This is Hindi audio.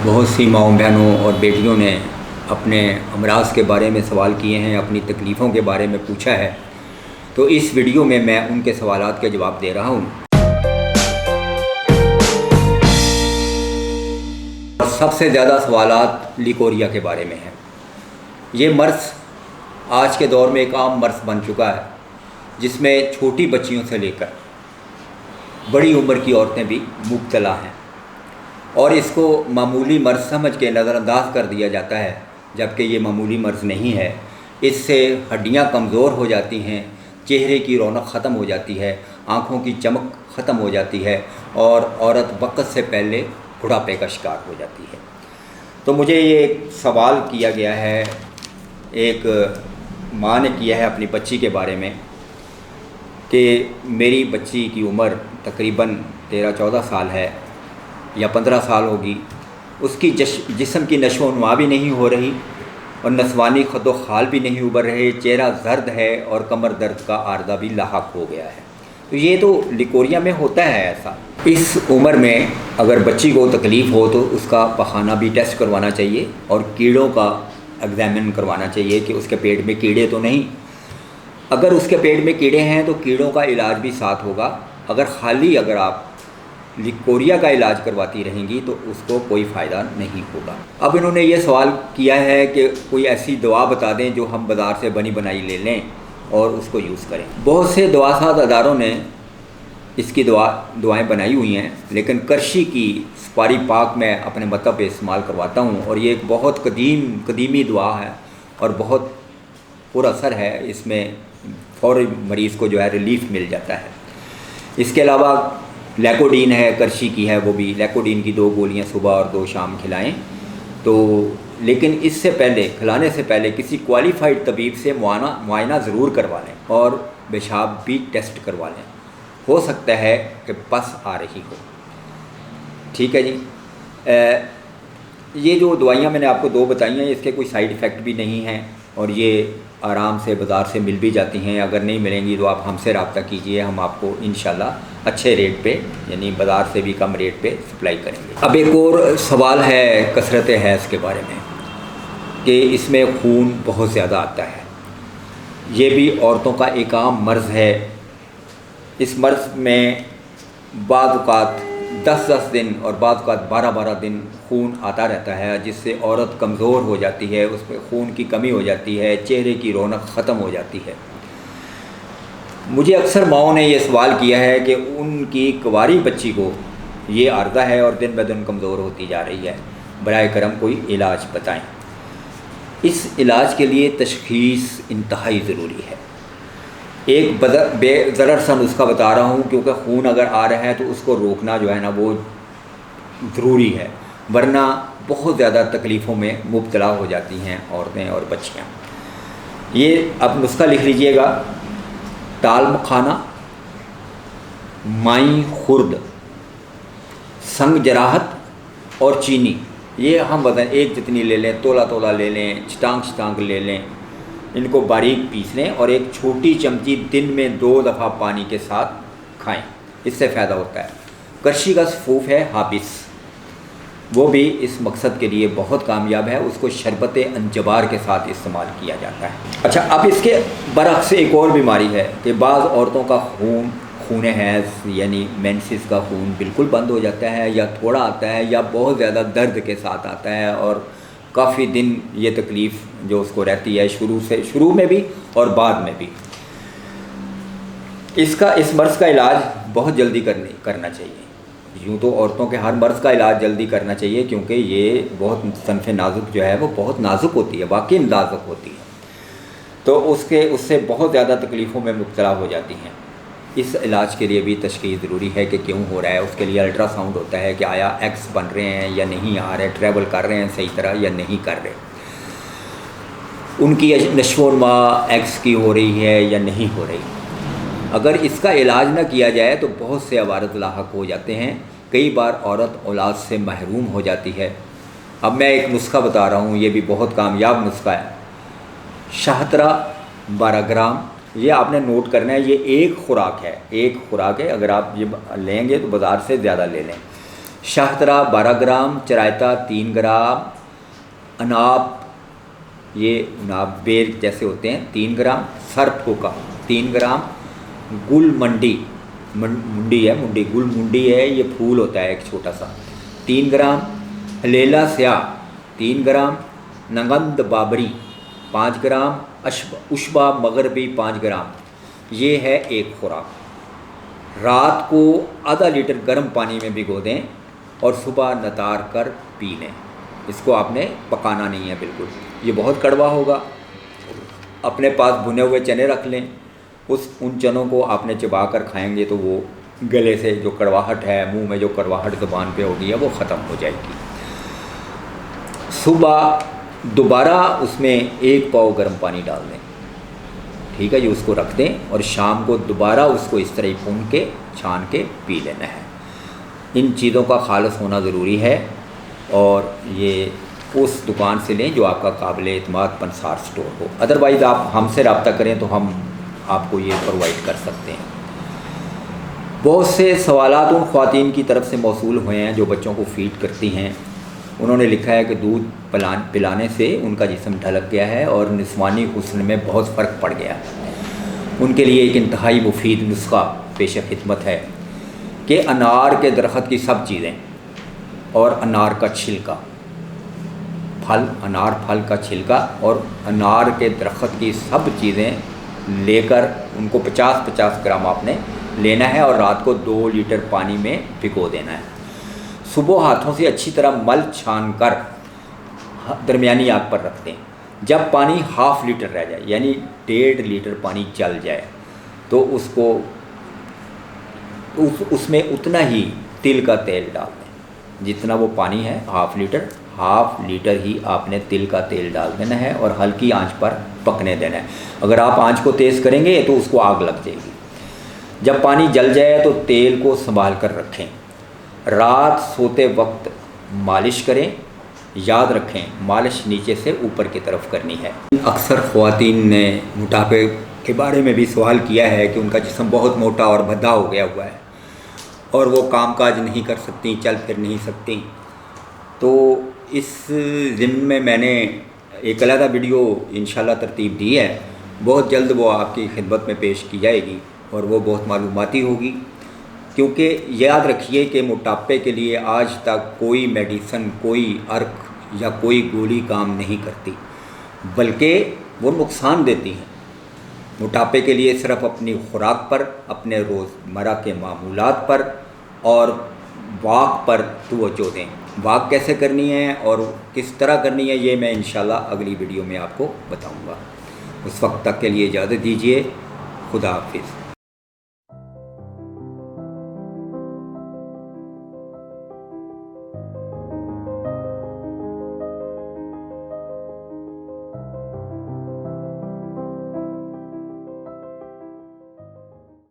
बहुत सी माँओं बहनों और बेटियों ने अपने अमराज के बारे में सवाल किए हैं, अपनी तकलीफ़ों के बारे में पूछा है। तो इस वीडियो में मैं उनके सवालात के जवाब दे रहा हूँ। सबसे ज़्यादा सवालात लिकोरिया के बारे में हैं। ये मर्ज़ आज के दौर में एक आम मर्ज़ बन चुका है, जिसमें छोटी बच्चियों से लेकर बड़ी उम्र की औरतें भी मुब्तला हैं और इसको मामूली मर्ज़ समझ के नज़रअंदाज कर दिया जाता है, जबकि ये मामूली मर्ज़ नहीं है। इससे हड्डियां कमज़ोर हो जाती हैं, चेहरे की रौनक ख़त्म हो जाती है, आँखों की चमक ख़त्म हो जाती है और औरत वक्त से पहले बुढ़ापे का शिकार हो जाती है। तो मुझे ये सवाल किया गया है, एक माँ ने किया है अपनी बच्ची के बारे में कि मेरी बच्ची की उम्र तकरीबन 13-14 साल है या 15 साल होगी। उसकी जिस्म की नशो-नुमा भी नहीं हो रही और नस्वानी खदो खाल भी नहीं उभर रहे, चेहरा जर्द है और कमर दर्द का आर्दा भी लाहक हो गया है। तो ये तो लिकोरिया में होता है ऐसा। इस उम्र में अगर बच्ची को तकलीफ़ हो तो उसका पखाना भी टेस्ट करवाना चाहिए और कीड़ों का एग्ज़ामिन करवाना चाहिए कि उसके पेट में कीड़े तो नहीं। अगर उसके पेट में कीड़े हैं तो कीड़ों का इलाज भी साथ होगा। अगर आप लिकोरिया का इलाज करवाती रहेंगी तो उसको कोई फ़ायदा नहीं होगा। अब इन्होंने ये सवाल किया है कि कोई ऐसी दवा बता दें जो हम बाज़ार से बनी बनाई ले लें और उसको यूज़ करें। बहुत से दवासाज़ अदारों ने इसकी दवाएं बनाई हुई हैं, लेकिन करशी की सुपारी पाक मैं अपने मतलब पे इस्तेमाल करवाता हूँ और ये एक बहुत कदीमी दवा है और बहुत पुरअसर है। इसमें फ़ौरी मरीज़ को जो है रिलीफ़ मिल जाता है। इसके अलावा लैकोडीन है, करशी की है, वो भी लैकोडीन की 2 गोलियाँ सुबह और 2 शाम खिलाएं। तो लेकिन इससे पहले, खिलाने से पहले किसी क्वालिफाइड तबीब से मुआयना ज़रूर करवा लें और पेशाब भी टेस्ट करवा लें। हो सकता है कि पस आ रही हो। ठीक है जी। ये जो दवाइयाँ मैंने आपको 2 बताई हैं, इसके कोई साइड इफ़ेक्ट भी नहीं हैं और ये आराम से बाज़ार से मिल भी जाती हैं। अगर नहीं मिलेंगी तो आप हमसे रब्ता कीजिए, हम आपको इंशाल्लाह अच्छे रेट पे, यानी बाज़ार से भी कम रेट पे सप्लाई करेंगे। अब एक और सवाल है कसरत हैज़ के बारे में कि इसमें खून बहुत ज़्यादा आता है। ये भी औरतों का एक आम मर्ज़ है। इस मर्ज़ में बाद औक़ात 10-10 दिन और बाद औक़ात 12-12 दिन खून आता रहता है, जिससे औरत कमज़ोर हो जाती है, उसमें खून की कमी हो जाती है, चेहरे की रौनक ख़त्म हो जाती है। मुझे अक्सर माँओं ने ये सवाल किया है कि उनकी कुंवारी बच्ची को ये आर्ज़ा है और दिन ब दिन कमज़ोर होती जा रही है, बराए करम कोई इलाज बताएं। इस इलाज के लिए तशख़ीस इंतहाई ज़रूरी है। एक बेज़रर सा नुस्खा बता रहा हूँ, क्योंकि खून अगर आ रहा है तो उसको रोकना जो है ना वो ज़रूरी है, वरना बहुत ज़्यादा तकलीफ़ों में मुब्तला हो जाती हैं औरतें और बच्चियाँ। ये अब नुस्खा लिख लीजिएगा: ताल मखाना, माई खुर्द, संग जराहत और चीनी। ये हम वज़न एक जितनी ले लें, तोला ले लें, छटांग ले लें। इनको बारीक पीस लें और एक छोटी चमची दिन में 2 दफ़ा पानी के साथ खाएं, इससे फ़ायदा होता है। करशी का सफ़ूफ है हाबिस, वो भी इस मकसद के लिए बहुत कामयाब है। उसको शरबत अंजबार के साथ इस्तेमाल किया जाता है। अच्छा, अब इसके बरअक्स एक और बीमारी है कि बाज़ औरतों का खून हैज़ यानी मेंसेस का खून बिल्कुल बंद हो जाता है, या थोड़ा आता है, या बहुत ज़्यादा दर्द के साथ आता है और काफ़ी दिन ये तकलीफ़ जो उसको रहती है, शुरू में भी और बाद में भी। इस मर्ज़ का इलाज बहुत जल्दी करना चाहिए। यूँ तो औरतों के हर मर्ज़ का इलाज जल्दी करना चाहिए, क्योंकि ये बहुत सनफ़े नाजुक जो है वो बहुत नाजुक होती है, वाकई नाजुक होती है। तो उससे बहुत ज़्यादा तकलीफ़ों में मुब्तला हो जाती हैं। इस इलाज के लिए भी तशख़ीस ज़रूरी है कि क्यों हो रहा है। उसके लिए अल्ट्रासाउंड होता है कि आया एग्स बन रहे हैं या नहीं आ रहे, ट्रैवल कर रहे हैं सही तरह या नहीं कर रहे, उनकी नशो-नुमा एग्स की हो रही है या नहीं हो रही। अगर इसका इलाज ना किया जाए तो बहुत से अवारद लाहक हो जाते हैं। कई बार औरत औलाद से महरूम हो जाती है। अब मैं एक नुस्खा बता रहा हूँ, ये भी बहुत कामयाब नुस्खा है। शहतरा 12 ग्राम, ये आपने नोट करना है। ये एक खुराक है। अगर आप ये लेंगे तो बाज़ार से ज़्यादा ले लें। शाहतरा 12 ग्राम, चरायता 3 ग्राम, अनाब, ये नाब बेर जैसे होते हैं 3 ग्राम, सरफोका 3 ग्राम, गुल मंडी, मुंडी है, मुंडी गुल मुंडी है, ये फूल होता है एक छोटा सा, 3 ग्राम, हलेला स्याह 3 ग्राम, नगंद बाबरी 5 ग्राम, उशबा मगरबी 5 ग्राम। ये है एक खुराक। रात को आधा लीटर गर्म पानी में भिगो दें और सुबह नतार कर पी लें। इसको आपने पकाना नहीं है बिल्कुल, ये बहुत कड़वा होगा। अपने पास भुने हुए चने रख लें, उन चनों को आपने चबा कर खाएंगे तो वो गले से जो कड़वाहट है, मुंह में जो कड़वाहट ज़ुबान पे होगी है वो ख़त्म हो जाएगी। सुबह दोबारा उसमें 1 पाव गर्म पानी डाल दें, ठीक है जी, उसको रख दें और शाम को दोबारा उसको इस तरह भून के छान के पी लेना है। इन चीज़ों का खालिस होना ज़रूरी है और ये उस दुकान से लें जो आपका काबिल एतमाद पंसार स्टोर हो। अदरवाइज़ आप हमसे रब्ता करें तो हम आपको ये प्रोवाइड कर सकते हैं। बहुत से सवालात उन ख़वातीन की तरफ से मौसूल हुए हैं जो बच्चों को फ़ीड करती हैं। उन्होंने लिखा है कि दूध पिलाने से उनका जिस्म ढलक गया है और निस्वानी हुस्न में बहुत फ़र्क पड़ गया। उनके लिए एक इंतहाई मुफीद नुस्खा पेश खिदमत है कि अनार के दरख्त की सब चीज़ें और अनार का छिलका, अनार फल का छिलका और अनार के दरख्त की सब चीज़ें लेकर उनको 50-50 ग्राम आपने लेना है और रात को 2 लीटर पानी में भिगो देना है। सुबह हाथों से अच्छी तरह मल छान कर दरमियानी आग पर रख दें। जब पानी ½ लीटर रह जाए यानी 1.5 लीटर पानी जल जाए तो उसको उसमें उतना ही तिल का तेल डाल दें, जितना वो पानी है ½ लीटर ही आपने तिल का तेल डाल देना है और हल्की आंच पर पकने देना है। अगर आप आंच को तेज़ करेंगे तो उसको आग लग जाएगी। जब पानी जल जाए तो तेल को संभाल कर रखें। रात सोते वक्त मालिश करें। याद रखें, मालिश नीचे से ऊपर की तरफ करनी है। अक्सर ख़वातीन ने मोटापे के बारे में भी सवाल किया है कि उनका जिस्म बहुत मोटा और भद्दा हो गया हुआ है और वो कामकाज नहीं कर सकती, चल फिर नहीं सकती। तो इस ज़िम्न में मैंने एक अलग वीडियो इंशाल्लाह तरतीब दी है, बहुत जल्द वो आपकी खिदमत में पेश की जाएगी और वो बहुत मालूमाती होगी। क्योंकि याद रखिए कि मोटापे के लिए आज तक कोई मेडिसन, कोई अर्क या कोई गोली काम नहीं करती, बल्कि वो नुकसान देती हैं। मोटापे के लिए सिर्फ अपनी खुराक पर, अपने रोज़मर्रा के मामूलात पर और वॉक पर तवज्जो दें। वॉक कैसे करनी है और किस तरह करनी है ये मैं इंशाल्लाह अगली वीडियो में आपको बताऊंगा। उस वक्त तक के लिए इजाज़त दीजिए। खुदा हाफिज़।